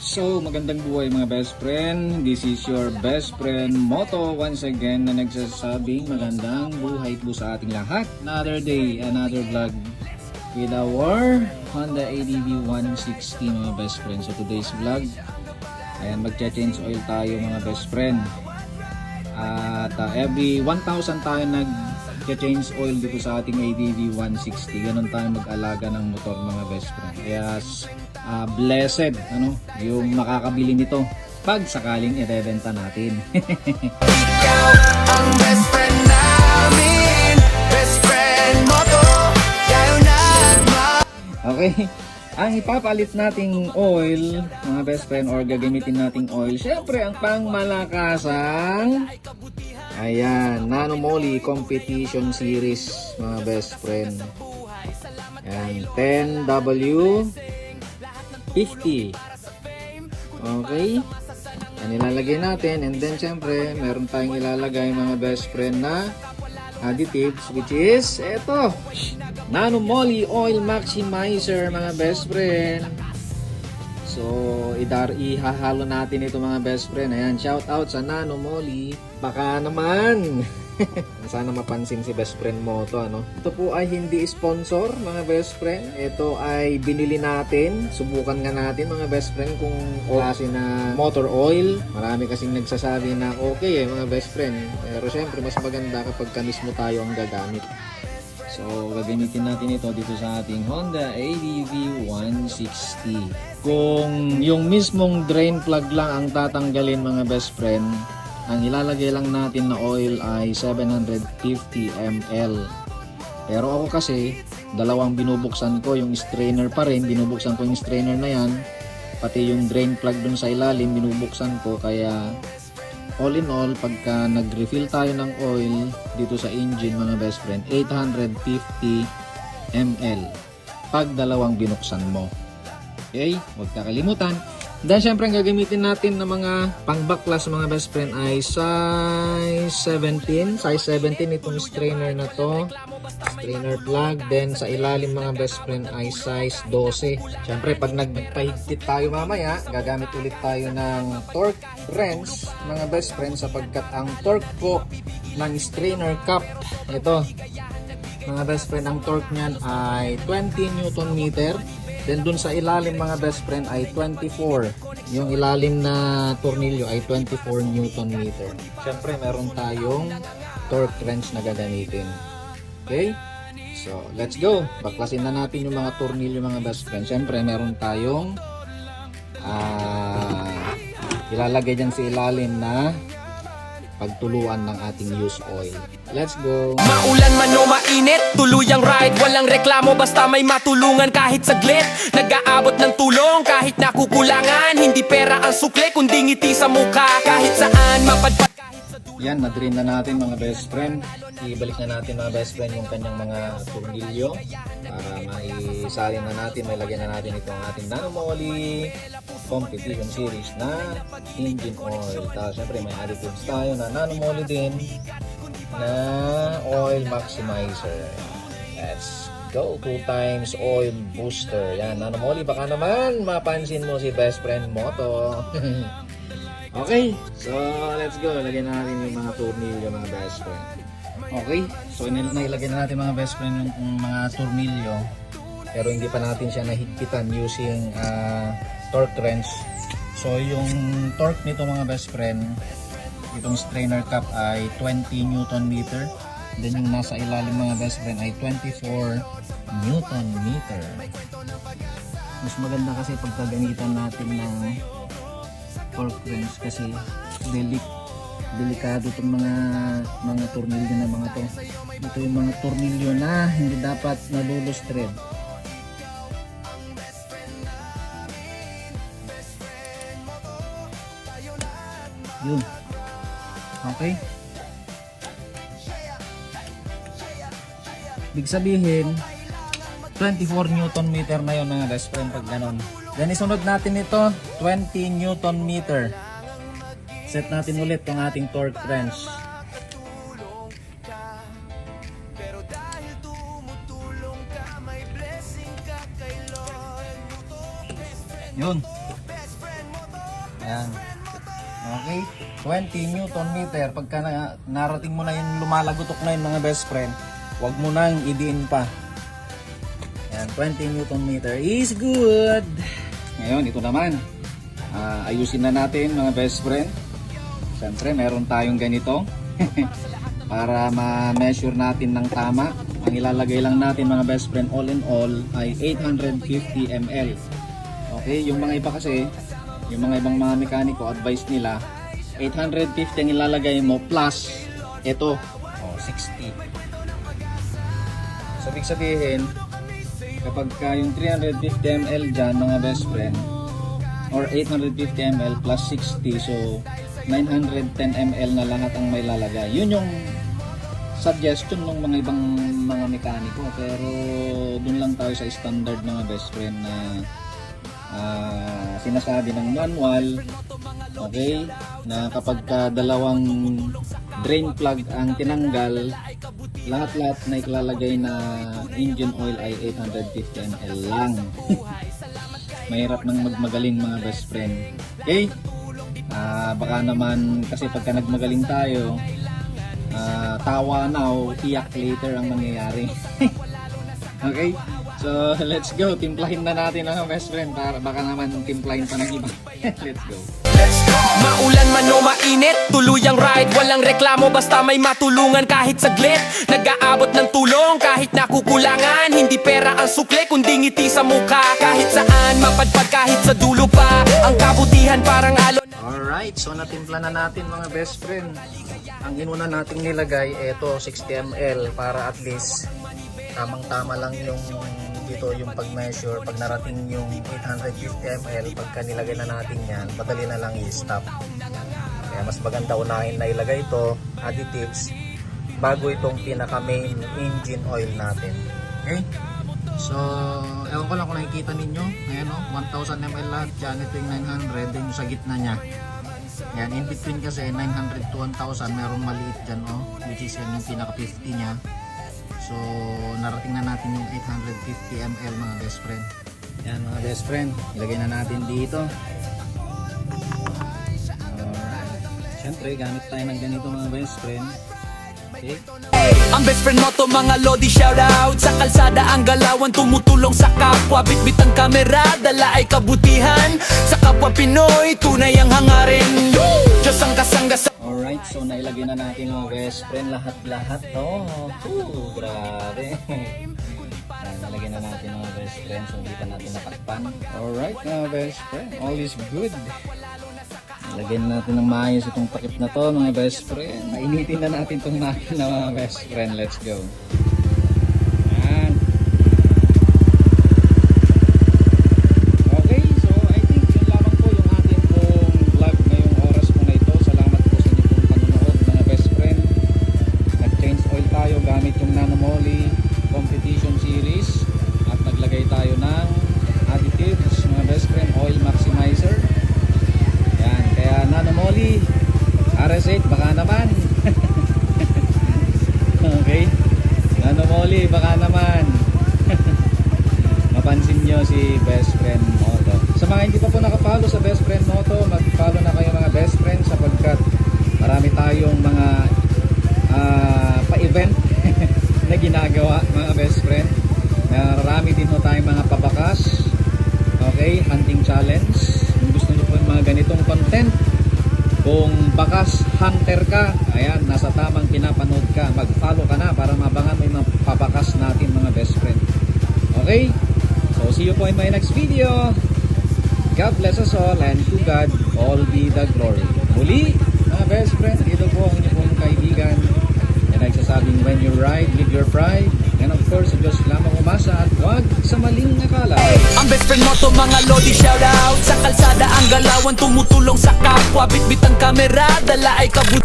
So, magandang buhay mga best friend. This is your best friend Moto once again na nagsasabing magandang buhay po sa ating lahat. Another day, another vlog with our Honda ADV 160 mga best friend. So, today's vlog, ayan, magcha-change oil tayo mga best friend. At every 1,000 tayo nag-change oil dito sa ating ADV 160. Ganon tayo mag-alaga ng motor mga best friend. Kaya blessed yung makakabili nito pag sakaling ibebenta natin. Ikaw ang best friend namin, best friend Moto, kayo na. Okay, ang ipapalit nating oil mga best friend or gagamitin nating oil, syempre ang pangmalakasang ayan, Nano Moly Competition Series mga best friend. Ayan, 10W50. Okay, yan ilalagay natin, and then syempre meron tayong ilalagay mga best friend na additives, which is eto, Nano Moly Oil Maximizer mga best friend. So ihahalo natin ito mga best friend. Ayan, shout out sa Nano Moly, baka naman sana mapansin si best friend mo to, ito po ay hindi sponsor mga best friend. Ito ay binili natin, subukan nga natin mga best friend kung klase na motor oil. Marami kasing nagsasabi na okay mga best friend, pero syempre mas maganda kapag mismo tayo ang gagamit. So gagamitin natin ito dito sa ating Honda ADV 160. Kung yung mismong drain plug lang ang tatanggalin mga best friend, ang ilalagay lang natin na oil ay 750 ml. Pero ako kasi, dalawang binubuksan ko, yung strainer pa rin, binubuksan ko yung strainer na yan, pati yung drain plug dun sa ilalim, binubuksan ko. Kaya all in all, pagka nag-refill tayo ng oil dito sa engine mga best friend, 850 ml pag dalawang binuksan mo. Okay, huwag kakalimutan. Dahil syempre ang gagamitin natin ng mga pangbaklas mga best friend ay size 17 itong strainer na to, strainer plug. Then sa ilalim mga best friend ay size 12. Syempre pag nagpahigpit tayo mamaya, gagamit ulit tayo ng torque wrench mga best friend, sapagkat ang torque po ng strainer cap, ito mga best friend, ang torque niyan ay 20 Newton meter. Then dun sa ilalim mga best friend ay 24. Yung ilalim na tornilyo ay 24 Newton meter. Siyempre meron tayong torque wrench na gagamitin. Okay? So let's go. Baklasin na natin yung mga tornilyo mga best friend. Siyempre meron tayong ilalagay dyan sa ilalim na pagtuluan ng ating used oil. Let's go! Maulan man o mainit, tuluyang ride, walang reklamo basta may matulungan kahit saglit. Nag-aabot ng tulong kahit nakukulangan, hindi pera ang sukli kundi ngiti sa mukha. Kahit saan mapadpad. Yan, na-drain na natin mga best friend. Ibalik na natin mga best friend yung kanyang mga tornilyo para maisalin na natin, may lagyan na natin itong ating Nano Moly Competition Series na engine oil. Tapos syempre may additives tayo na Nano Moly din na oil maximizer. Let's go. 2 times oil booster. Yan, Nano Moly, baka naman mapansin mo si best friend mo to. Okay, so let's go. Lagyan natin yung mga tornilyo mga best friend. Okay, so nailagyan na natin mga best friend yung mga tornilyo, pero hindi pa natin siya nahigpitan using torque wrench. So yung torque nito mga best friend, itong strainer cap ay 20 Newton meter. Then yung nasa ilalim mga best friend ay 24 Newton meter. Mas maganda kasi pagkagamitan natin ng torque wrench kasi delikado itong mga tornilyo na mga to. Ito yung mga tornilyo na hindi dapat nalulustred. Yun. Okay. Ibig sabihin 24 Newton meter na yun mga best friend pag ganon. Then isunod natin ito 20 Newton meter. Set natin ulit yung ating torque wrench. Yun. Yan. Okay? 20 Newton meter. Pagka narating mo na yung lumalagotok na yun mga best friend, huwag mo nang idiin pa. Yan, 20 Newton meter is good. Ngayon, ito naman. Ayusin na natin mga best friend. Siyempre, meron tayong ganito. Para ma-measure natin ng tama. Ang ilalagay lang natin mga best friend all in all ay 850 ml. Okay, yung mga iba kasi, yung mga ibang mga mekaniko, advice nila 850 ang ilalagay mo plus ito, 60. So, ibig sabihin, kapag yung 350 ml dyan mga best friend, or 850 ml plus 60, so 910 ml na lahat ang may lalagay. Yun yung suggestion ng mga ibang mga mekaniko, pero dun lang tayo sa standard mga best friend na sinasabi ng manual, okay, na kapag dalawang drain plug ang tinanggal, lahat-lahat na ilalagay na engine oil ay 850 ml lang. Mahirap nang magmagaling mga best friend. Okay? Baka naman kasi pagka nagmagaling tayo, tawa now, iyak later ang mangyayari. Okay? So, let's go. Timplahin na natin ang best friend para baka naman timplahin pa ng iba. Let's go. Maulan man o mainit, tuluyang ride, walang reklamo basta may matulungan kahit saglit. Nag-aabot ng tulong kahit nakukulangan, hindi pera ang sukle kundi ngiti sa mukha. Kahit saan, mapadpad kahit sa dulo pa, ang kabutihan parang alon. Alright, so natimpla na natin mga best friend. Ang inuna nating nilagay, eto 60 ml para at least tamang-tama lang yung dito yung pag-measure. Pag narating yung 850 ml, pagka nilagay na natin yan, madali na lang i-stop. Kaya mas maganda unahin na ilagay ito, additives, bago itong pinaka main engine oil natin. Okay? So, ewan ko lang kung nakikita ninyo. Ayan o, 1000 ml lahat dyan. Ito yung 900, then yung sa gitna nya. Yan, in between kasi 900 to 1000, meron maliit dyan o, which is yan yung pinaka 50 nya. So, narating na natin yung 850 ml mga best friend. Yan mga best friend, ilagay na natin dito. Alright. Siyempre, gamit tayo ng ganito mga best friend. Okay. Ang best friend mo to mga lodi, shoutout. Sa kalsada ang galawan, tumutulong sa kapwa. Bitbit ang kamera, dala ay kabutihan. Sa kapwa Pinoy, tunay ang hangarin. Diyos ang kasangga sa... Alright, so nailagay na natin mga best friend lahat-lahat to. Grabe. Nalagay na natin mga best friend, so hindi pa natin natakpan. Alright mga best friend, all is good. Lagyan natin ng maayos itong takip na to mga best friend. Mainitin na natin itong makina mga best friend. Let's go. Yan. Okay, so I think yun lamang po yung ating pong vlog ngayong oras po na ito. Salamat po sa inyong pong panonood mga best friend. Nag-change oil tayo gamit yung Nano-Moly Competition Series. At naglagay tayo ng additives mga best friend, oil maximizer. Kaya Nano-Moly RS8 baka naman. Okay, Nano-Moly baka naman. Mapansin nyo si Best Friend Moto. Sa mga hindi pa po nakapalo sa Best Friend Moto, mag-follow na kayo mga best friend, sapagkat marami tayong mga pa-event na ginagawa mga best friend. Marami din po tayong mga pabakas. Okay, hunting challenge. Kung gusto nyo po yung mga ganitong content, kung bakas hunter ka, ayan, nasa tamang pinapanood ka, mag-follow ka na para mabangan mo yung mga pabakas natin mga best friend. Okay, so see you po in my next video. God bless us all, and to God all be the glory. Muli mga best friend, ito po ang inyong pong kaibigan na nagsasabing, when you ride, live your pride. And of course, Diyos lamang umasa at huwag sa maling akala. Ang best friend mo to mga lodi, shoutout. Sa kalsada ang galawan, tumutulong sa kapwa. Bitbit ang kamera, dala ay kabut.